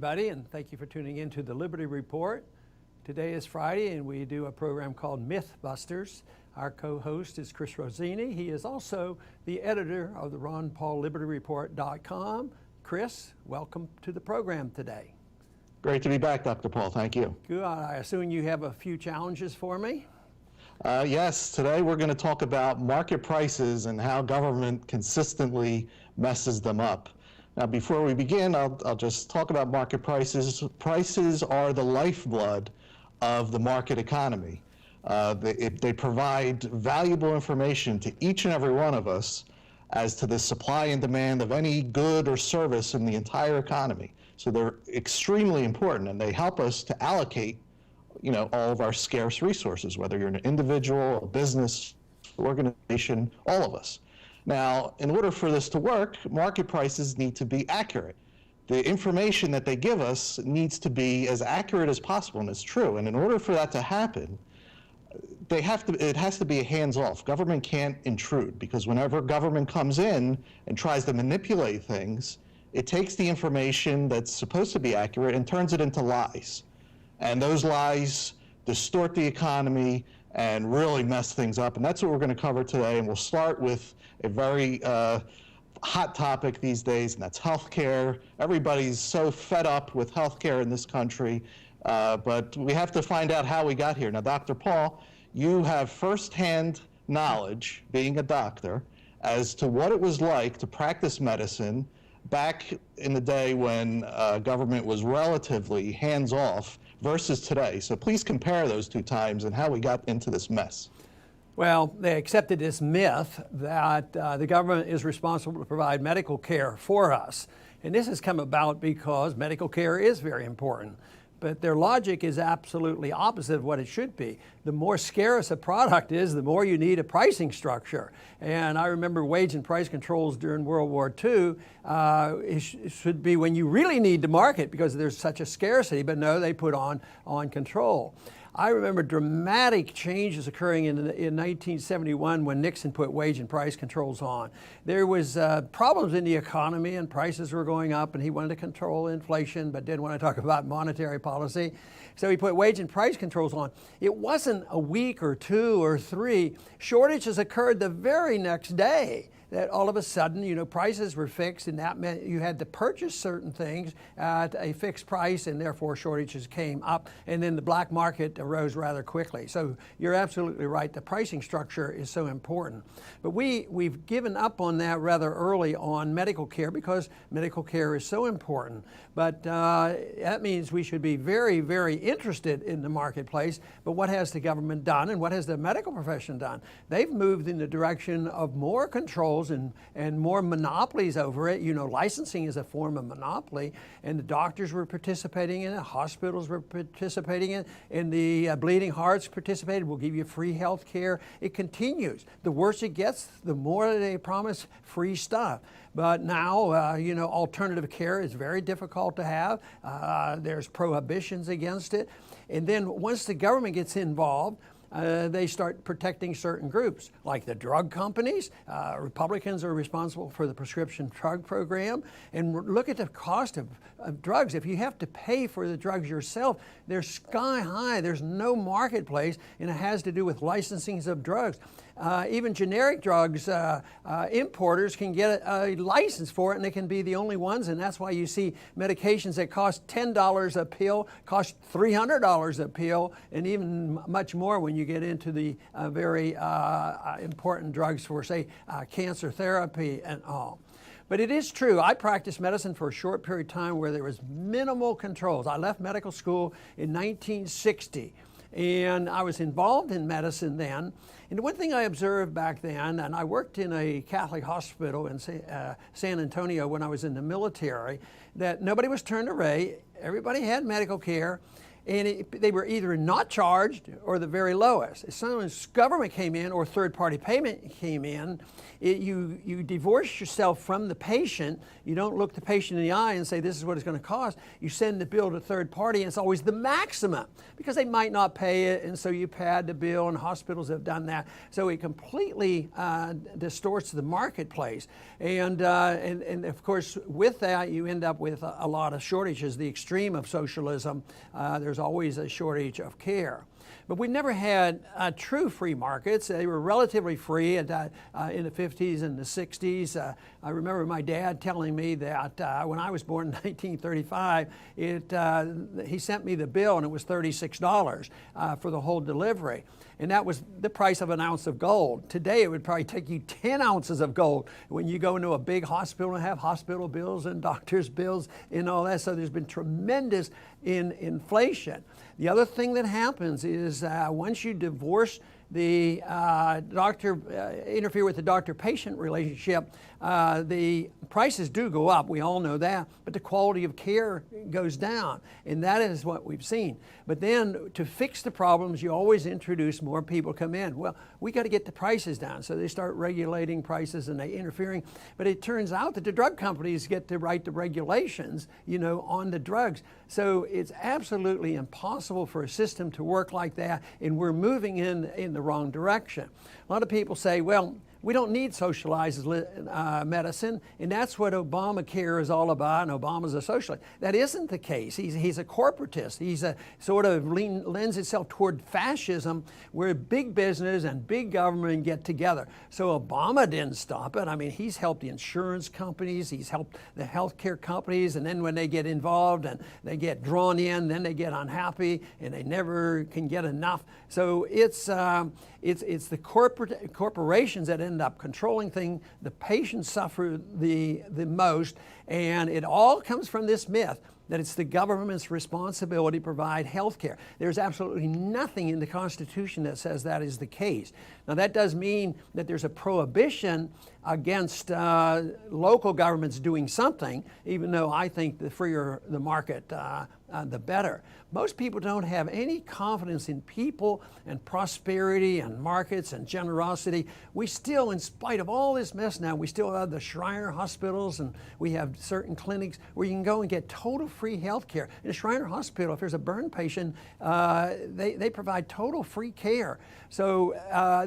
everybody, and thank you for tuning in to the Liberty Report. Today is Friday, and we do a program called Mythbusters. Our co-host is Chris Rossini. He is also the editor of the RonPaulLibertyReport.com. Chris, welcome to the program today. Great to be back, Dr. Paul. Thank you. Good. I assume you have a few challenges for me? Yes, today we're going to talk about market prices and how government consistently messes them up. Now, before we begin, I'll just talk about market prices. Prices are the lifeblood of the market economy. They provide valuable information to each and every one of us as to the supply and demand of any good or service in the entire economy. So they're extremely important, and they help us to allocate, all of our scarce resources, whether you're an individual, a business, organization, all of us. Now, in order for this to work, market prices need to be accurate. The information that they give us needs to be as accurate as possible, and it's true. And in order for that to happen, it has to be hands-off. Government can't intrude, because whenever government comes in and tries to manipulate things, it takes the information that's supposed to be accurate and turns it into lies. And those lies distort the economy and really mess things up. And that's what we're going to cover today. And we'll start with a very hot topic these days, and that's healthcare. Everybody's so fed up with healthcare in this country, but we have to find out how we got here. Now, Dr. Paul, you have firsthand knowledge, being a doctor, as to what it was like to practice medicine back in the day when government was relatively hands-off versus today. So please compare those two times and how we got into this mess. Well, they accepted this myth that the government is responsible to provide medical care for us. And this has come about because medical care is very important. But their logic is absolutely opposite of what it should be. The more scarce a product is, the more you need a pricing structure. And I remember wage and price controls during World War II. It should be when you really need to market because there's such a scarcity, but no, they put on control. I remember dramatic changes occurring in 1971 when Nixon put wage and price controls on. There was problems in the economy and prices were going up, and he wanted to control inflation but didn't want to talk about monetary policy. So he put wage and price controls on. It wasn't a week or two or three. Shortages occurred the very next day. That all of a sudden, prices were fixed, and that meant you had to purchase certain things at a fixed price, and therefore shortages came up, and then the black market arose rather quickly. So you're absolutely right. The pricing structure is so important. But we've given up on that rather early on medical care because medical care is so important. But that means we should be very, very interested in the marketplace. But what has the government done, and what has the medical profession done? They've moved in the direction of more controls and more monopolies over it. Licensing is a form of monopoly, and the doctors were participating in it, hospitals were participating in it, and the bleeding hearts participated. We'll give you free health care. It continues. The worse it gets, the more they promise free stuff. But now, alternative care is very difficult to have. There's prohibitions against it. And then once the government gets involved, they start protecting certain groups, like the drug companies. Republicans are responsible for the prescription drug program. And look at the cost of drugs. If you have to pay for the drugs yourself, they're sky high. There's no marketplace, and it has to do with licensings of drugs. Even generic drugs, importers can get a license for it, and they can be the only ones, and that's why you see medications that cost $10 a pill cost $300 a pill, and even much more when you get into the very important drugs for, say, cancer therapy and all. But it is true. I practiced medicine for a short period of time where there was minimal controls. I left medical school in 1960. And I was involved in medicine then. And one thing I observed back then, and I worked in a Catholic hospital in San Antonio when I was in the military, that nobody was turned away. Everybody had medical care. and they were either not charged or the very lowest. As soon as government came in or third-party payment came in, you divorce yourself from the patient. You don't look the patient in the eye and say, this is what it's going to cost. You send the bill to third party, and it's always the maximum because they might not pay it, and so you pad the bill, and hospitals have done that. So it completely distorts the marketplace. And of course, with that, you end up with a lot of shortages. The extreme of socialism, there's always a shortage of care. But we never had true free markets. They were relatively free in the 50s and the 60s. I remember my dad telling me that when I was born in 1935, he sent me the bill and it was $36 for the whole delivery. And that was the price of an ounce of gold. Today, it would probably take you 10 ounces of gold when you go into a big hospital and have hospital bills and doctor's bills and all that. So there's been tremendous inflation. The other thing that happens is once you divorce the interfere with the doctor-patient relationship, the prices do go up. We all know that, but the quality of care goes down, and that is what we've seen. But then to fix the problems, you always introduce more people come in. Well, we got to get the prices down, so they start regulating prices and they interfering. But it turns out that the drug companies get to write the regulations, on the drugs. So it's absolutely impossible for a system to work like that, and we're moving in the wrong direction. A lot of people say, well, we don't need socialized medicine, and that's what Obamacare is all about, and Obama's a socialist. That isn't the case. He's a corporatist. He's a sort of lends itself toward fascism, where big business and big government get together. So Obama didn't stop it. I mean, he's helped the insurance companies, he's helped the healthcare companies, and then when they get involved and they get drawn in, then they get unhappy and they never can get enough. So it's the corporations that end up controlling things. The patients suffer the most, and it all comes from this myth that it's the government's responsibility to provide health care. There's absolutely nothing in the Constitution that says that is the case. Now, that does mean that there's a prohibition against local governments doing something, even though I think the freer the market, the better. Most people don't have any confidence in people and prosperity and markets and generosity. We still, in spite of all this mess now, we still have the Shriner hospitals, and we have certain clinics where you can go and get total free health care. In a Shriner hospital, if there's a burn patient, they provide total free care. So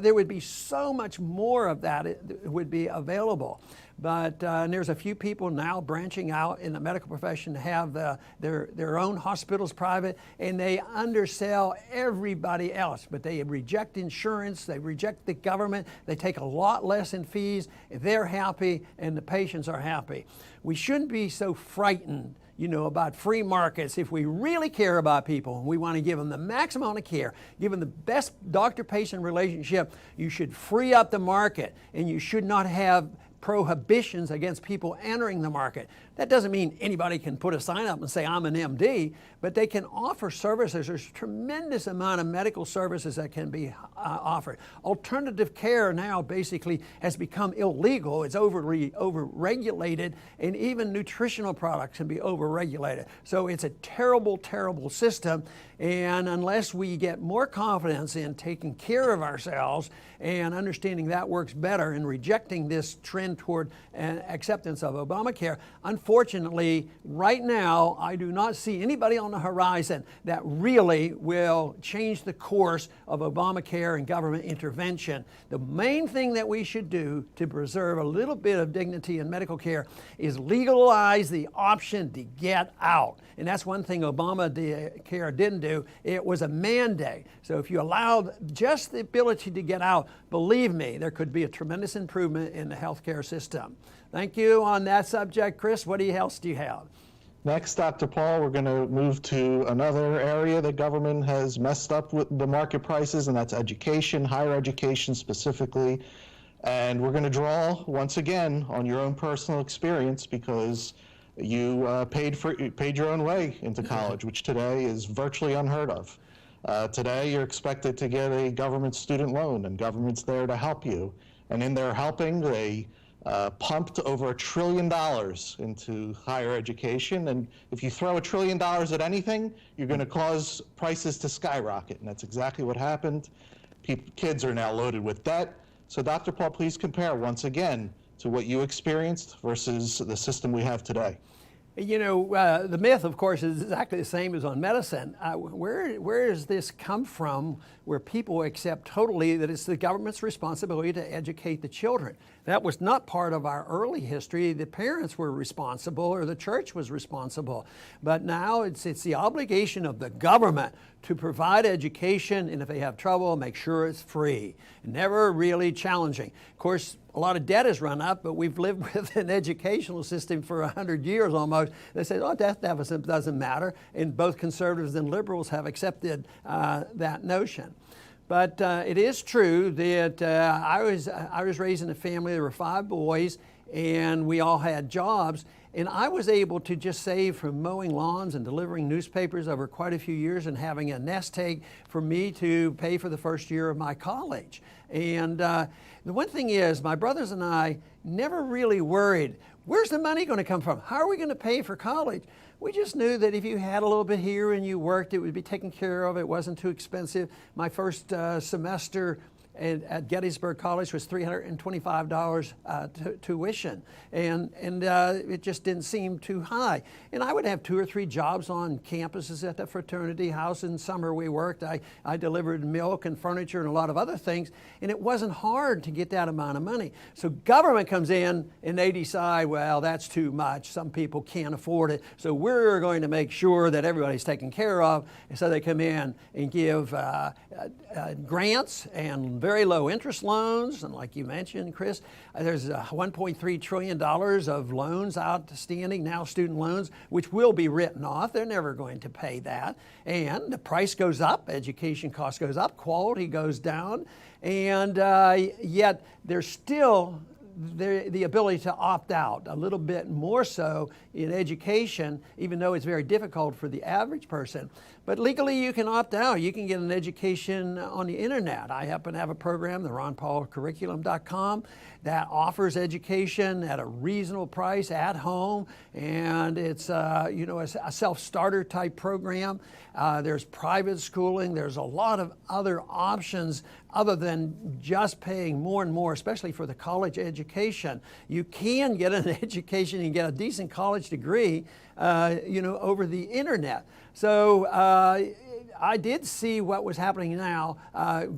there would be so much more of that it would be available. But and there's a few people now branching out in the medical profession to have their own hospitals private, and they undersell everybody else. But they reject insurance, they reject the government, they take a lot less in fees. They're happy, and the patients are happy. We shouldn't be so frightened about free markets. If we really care about people and we want to give them the maximum amount of care, give them the best doctor-patient relationship, you should free up the market, and you should not have prohibitions against people entering the market. That doesn't mean anybody can put a sign up and say, I'm an MD, but they can offer services. There's a tremendous amount of medical services that can be offered. Alternative care now basically has become illegal. It's over-regulated, and even nutritional products can be over-regulated. So it's a terrible, terrible system, and unless we get more confidence in taking care of ourselves and understanding that works better and rejecting this trend toward acceptance of Obamacare, unfortunately, right now, I do not see anybody on the horizon that really will change the course of Obamacare and government intervention. The main thing that we should do to preserve a little bit of dignity in medical care is legalize the option to get out. And that's one thing Obamacare didn't do. It was a mandate. So if you allowed just the ability to get out, believe me, there could be a tremendous improvement in the healthcare system. Thank you on that subject. Chris, what else do you have? Next, Dr. Paul, we're going to move to another area that government has messed up with the market prices, and that's education, higher education specifically. And we're going to draw, once again, on your own personal experience, because you paid your own way into college, which today is virtually unheard of. Today, you're expected to get a government student loan, and government's there to help you. And in their helping, they pumped over $1 trillion into higher education. And if you throw $1 trillion at anything, you're going to cause prices to skyrocket. And that's exactly what happened. Kids are now loaded with debt. So Dr. Paul, please compare once again to what you experienced versus the system we have today. You know, the myth, of course, is exactly the same as on medicine. Where does this come from where people accept totally that it's the government's responsibility to educate the children? That was not part of our early history. The parents were responsible or the church was responsible. But now it's the obligation of the government to provide education, and if they have trouble, make sure it's free. Never really challenging. Of course, a lot of debt has run up, but we've lived with an educational system for 100 years almost. They say, oh, debt deficit doesn't matter. And both conservatives and liberals have accepted that notion. But it is true that I was raised in a family, there were 5 boys, and we all had jobs. And I was able to just save from mowing lawns and delivering newspapers over quite a few years and having a nest egg for me to pay for the first year of my college. And the one thing is, my brothers and I never really worried, where's the money going to come from? How are we going to pay for college? We just knew that if you had a little bit here and you worked, it would be taken care of. It wasn't too expensive. My first semester at Gettysburg College was $325 tuition, and it just didn't seem too high. And I would have 2 or 3 jobs on campuses at the fraternity house. In summer we worked. I delivered milk and furniture and a lot of other things, and it wasn't hard to get that amount of money. So government comes in and they decide, well, that's too much. Some people can't afford it, so we're going to make sure that everybody's taken care of. And so they come in and give grants and very low interest loans, and like you mentioned, Chris, there's $1.3 trillion of loans outstanding now, student loans, which will be written off. They're never going to pay that. And the price goes up, education cost goes up, quality goes down, and yet there's still the ability to opt out, a little bit more so in education, even though it's very difficult for the average person. But legally you can opt out. You can get an education on the internet. I happen to have a program, the ronpaulcurriculum.com, that offers education at a reasonable price at home, and it's a self-starter type program. There's private schooling. There's a lot of other options other than just paying more and more, especially for the college education. You can get an education and get a decent college degree, over the internet. So I did see what was happening now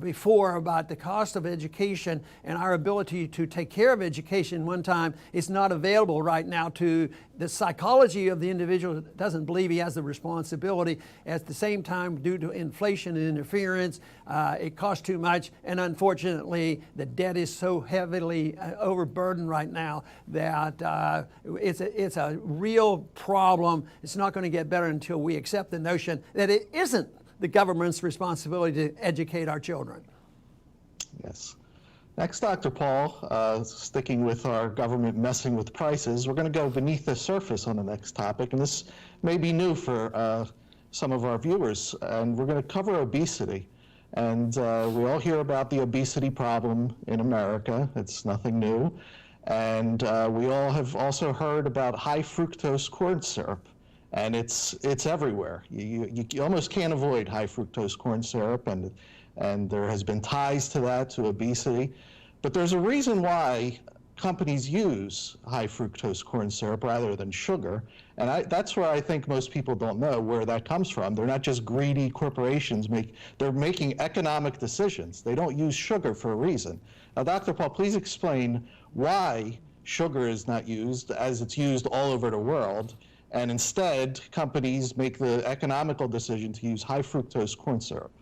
before about the cost of education and our ability to take care of education one time is not available right now to the psychology of the individual that doesn't believe he has the responsibility. At the same time, due to inflation and interference, it costs too much, and unfortunately the debt is so heavily overburdened right now that it's a real problem. It's not going to get better until we accept the notion that it isn't the government's responsibility to educate our children. Yes. Next, Dr. Paul, sticking with our government messing with prices, we're going to go beneath the surface on the next topic, and this may be new for some of our viewers, and we're going to cover obesity. And we all hear about the obesity problem in America. It's nothing new. And we all have also heard about high fructose corn syrup. And it's everywhere. You almost can't avoid high fructose corn syrup, and there has been ties to that, to obesity. But there's a reason why companies use high fructose corn syrup rather than sugar, and that's where I think most people don't know where that comes from. They're not just greedy corporations, they're making economic decisions. They don't use sugar for a reason. Now, Dr. Paul, please explain why sugar is not used as it's used all over the world, and instead companies make the economical decision to use high fructose corn syrup.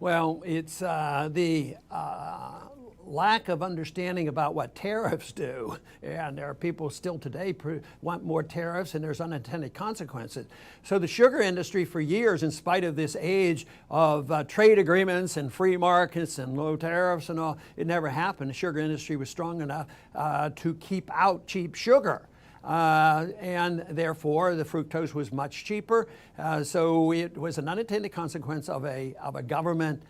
Well, it's the lack of understanding about what tariffs do, and there are people still today want more tariffs, and there's unintended consequences. So the sugar industry for years, in spite of this age of trade agreements and free markets and low tariffs and all, it never happened. The sugar industry was strong enough to keep out cheap sugar. And therefore the fructose was much cheaper. So it was an unintended consequence of a government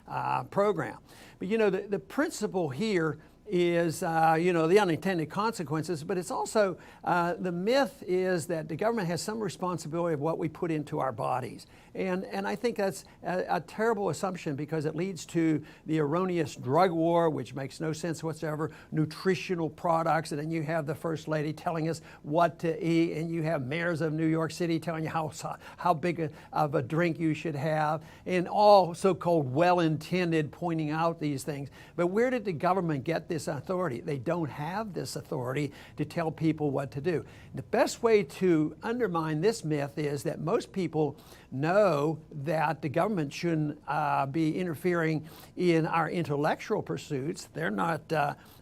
program. But the principle here is, the unintended consequences, but it's also the myth is that the government has some responsibility of what we put into our bodies. And I think that's a terrible assumption because it leads to the erroneous drug war, which makes no sense whatsoever, nutritional products, and then you have the First Lady telling us what to eat, and you have mayors of New York City telling you how big of a drink you should have, and all so-called well-intended pointing out these things. But where did the government get this authority? They don't have this authority to tell people what to do. The best way to undermine this myth is that most people know that the government shouldn't be interfering in our intellectual pursuits. They're not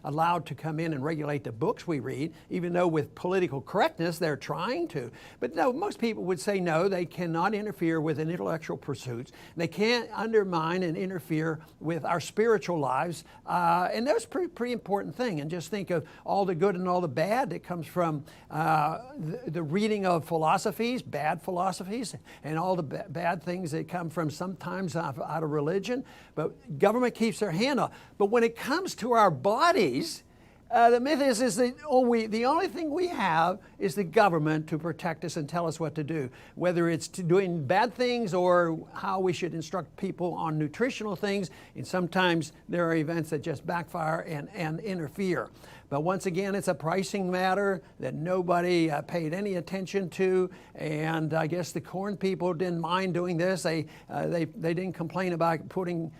allowed to come in and regulate the books we read, even though with political correctness they're trying to. But no, most people would say no, they cannot interfere with an intellectual pursuits. They can't undermine and interfere with our spiritual lives. And that's a pretty important thing. And just think of all the good and all the bad that comes from the reading of philosophies, bad philosophies, and all the bad things that come from sometimes out of religion. But government keeps their hand on. But when it comes to our bodies, the myth is that the only thing we have is the government to protect us and tell us what to do, whether it's doing bad things or how we should instruct people on nutritional things. And sometimes there are events that just backfire and interfere. But once again, it's a pricing matter that nobody paid any attention to, and I guess the corn people didn't mind doing this. They didn't complain about putting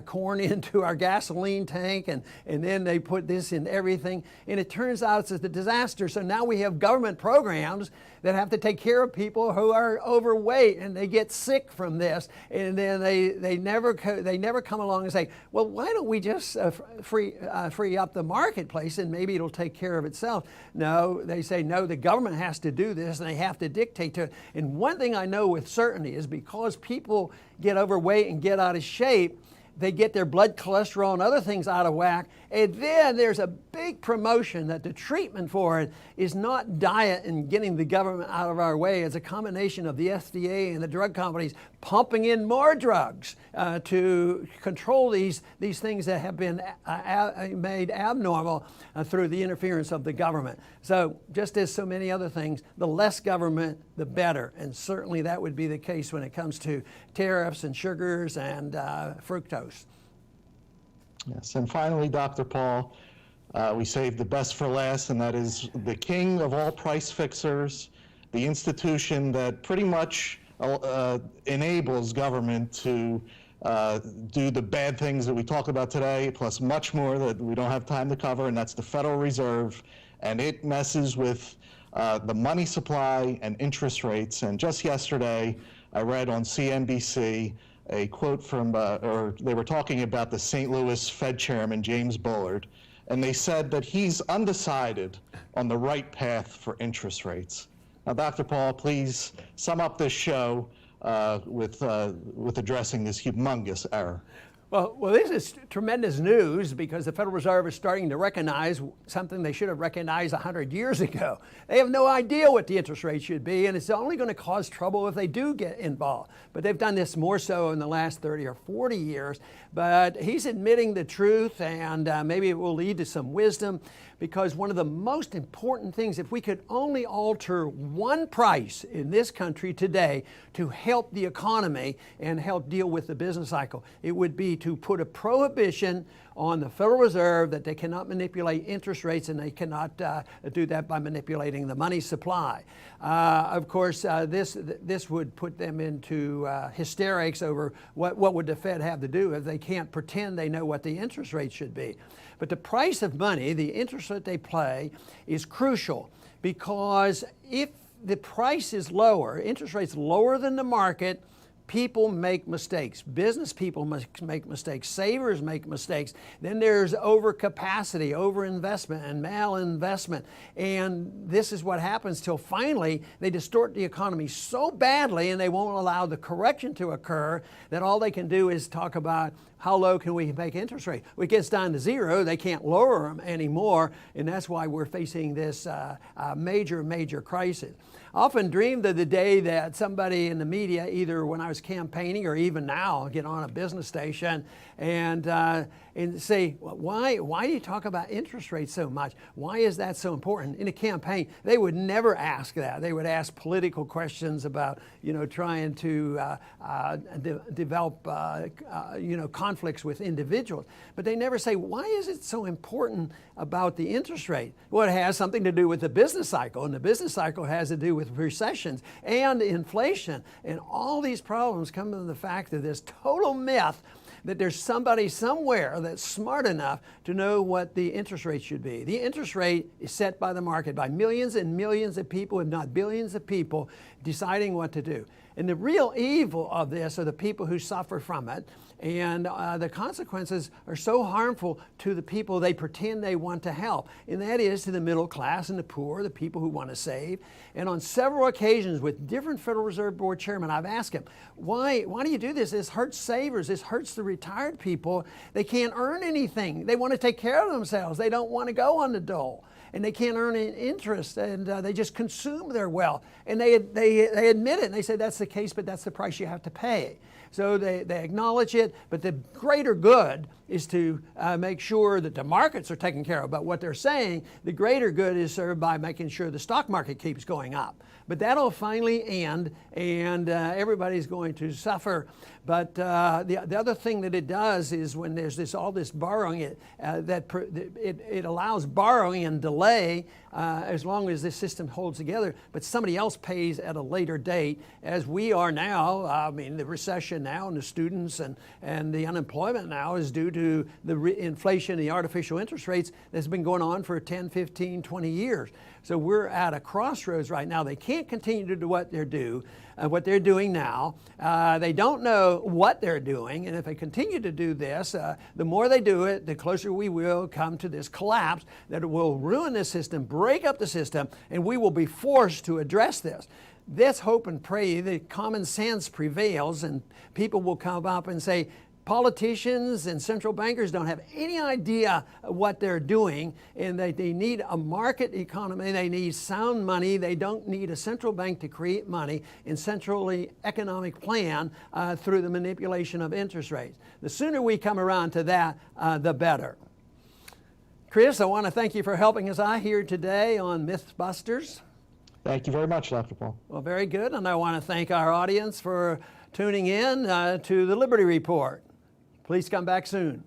corn into our gasoline tank, and then they put this in everything, and it turns out it's a disaster. So now we have government programs that have to take care of people who are overweight, and they get sick from this, and then they never come along and say, well, why don't we just free up the marketplace and maybe it'll take care of itself. No, they say, no, the government has to do this and they have to dictate to it. And one thing I know with certainty is because people get overweight and get out of shape, they get their blood cholesterol and other things out of whack, and then there's a big promotion that the treatment for it is not diet and getting the government out of our way. It's a combination of the FDA and the drug companies pumping in more drugs to control these things that have been made abnormal through the interference of the government. So just as so many other things, the less government, the better. And certainly that would be the case when it comes to tariffs and sugars and fructose. Yes, and finally, Dr. Paul, we saved the best for last, and that is the king of all price fixers, the institution that pretty much enables government to do the bad things that we talk about today, plus much more that we don't have time to cover, and that's the Federal Reserve, and it messes with the money supply and interest rates. And just yesterday, I read on CNBC a quote from, or they were talking about the St. Louis Fed chairman, James Bullard, and they said that he's undecided on the right path for interest rates. Now, Dr. Paul, please sum up this show with addressing this humongous error. Well, this is tremendous news because the Federal Reserve is starting to recognize something they should have recognized 100 years ago. They have no idea what the interest rate should be, and it's only going to cause trouble if they do get involved. But they've done this more so in the last 30 or 40 years. But he's admitting the truth, and maybe it will lead to some wisdom, because one of the most important things, if we could only alter one price in this country today to help the economy and help deal with the business cycle, it would be to put a prohibition on the Federal Reserve that they cannot manipulate interest rates, and they cannot do that by manipulating the money supply. Of course, this would put them into hysterics over what would the Fed have to do if they can't pretend they know what the interest rate should be. But the price of money, the interest that they pay, is crucial, because if the price is lower, interest rates lower than the market, people make mistakes. Business people make mistakes. Savers make mistakes. Then there's overcapacity, overinvestment, and malinvestment. And this is what happens till finally they distort the economy so badly, and they won't allow the correction to occur, that all they can do is talk about how low can we make interest rate. When it gets down to zero, they can't lower them anymore, and that's why we're facing this major crisis. often dreamed of the day that somebody in the media, either when I was campaigning or even now, get on a business station and say, why do you talk about interest rates so much? Why is that so important? In a campaign, they would never ask that. They would ask political questions about, trying to develop, conflicts with individuals. But they never say, why is it so important about the interest rate? Well, it has something to do with the business cycle, and the business cycle has to do with recessions and inflation. And all these problems come from the fact of this total myth that there's somebody somewhere that's smart enough to know what the interest rate should be. The interest rate is set by the market, by millions and millions of people, if not billions of people, deciding what to do. And the real evil of this are the people who suffer from it. And the consequences are so harmful to the people they pretend they want to help. And that is to the middle class and the poor, the people who want to save. And on several occasions with different Federal Reserve Board chairmen, I've asked him, why do you do this? This hurts savers. This hurts the retired people. They can't earn anything. They want to take care of themselves. They don't want to go on the dole. And they can't earn any interest, and they just consume their wealth. And they admit it, and they say that's the case, but that's the price you have to pay. So they acknowledge it, but the greater good is to make sure that the markets are taken care of. But what they're saying, the greater good is served by making sure the stock market keeps going up. But that'll finally end, and everybody's going to suffer. But the other thing that it does is when there's all this borrowing, it allows borrowing and delay as long as this system holds together, but somebody else pays at a later date, as we are now. The recession now and the students and the unemployment now is due to the inflation, the artificial interest rates that's been going on for 10, 15, 20 years. So we're at a crossroads right now. They can't continue to do what they're doing now. They don't know what they're doing, and if they continue to do this, the more they do it, the closer we will come to this collapse that will ruin the system, break up the system, and we will be forced to address this. Let's hope and pray that common sense prevails and people will come up and say, politicians and central bankers don't have any idea what they're doing, and they need a market economy. They need sound money. They don't need a central bank to create money and centrally economic plan through the manipulation of interest rates. The sooner we come around to that, the better. Chris, I want to thank you for helping us out here today on Mythbusters. Thank you very much, Dr. Paul. Well, very good. And I want to thank our audience for tuning in to the Liberty Report. Please come back soon.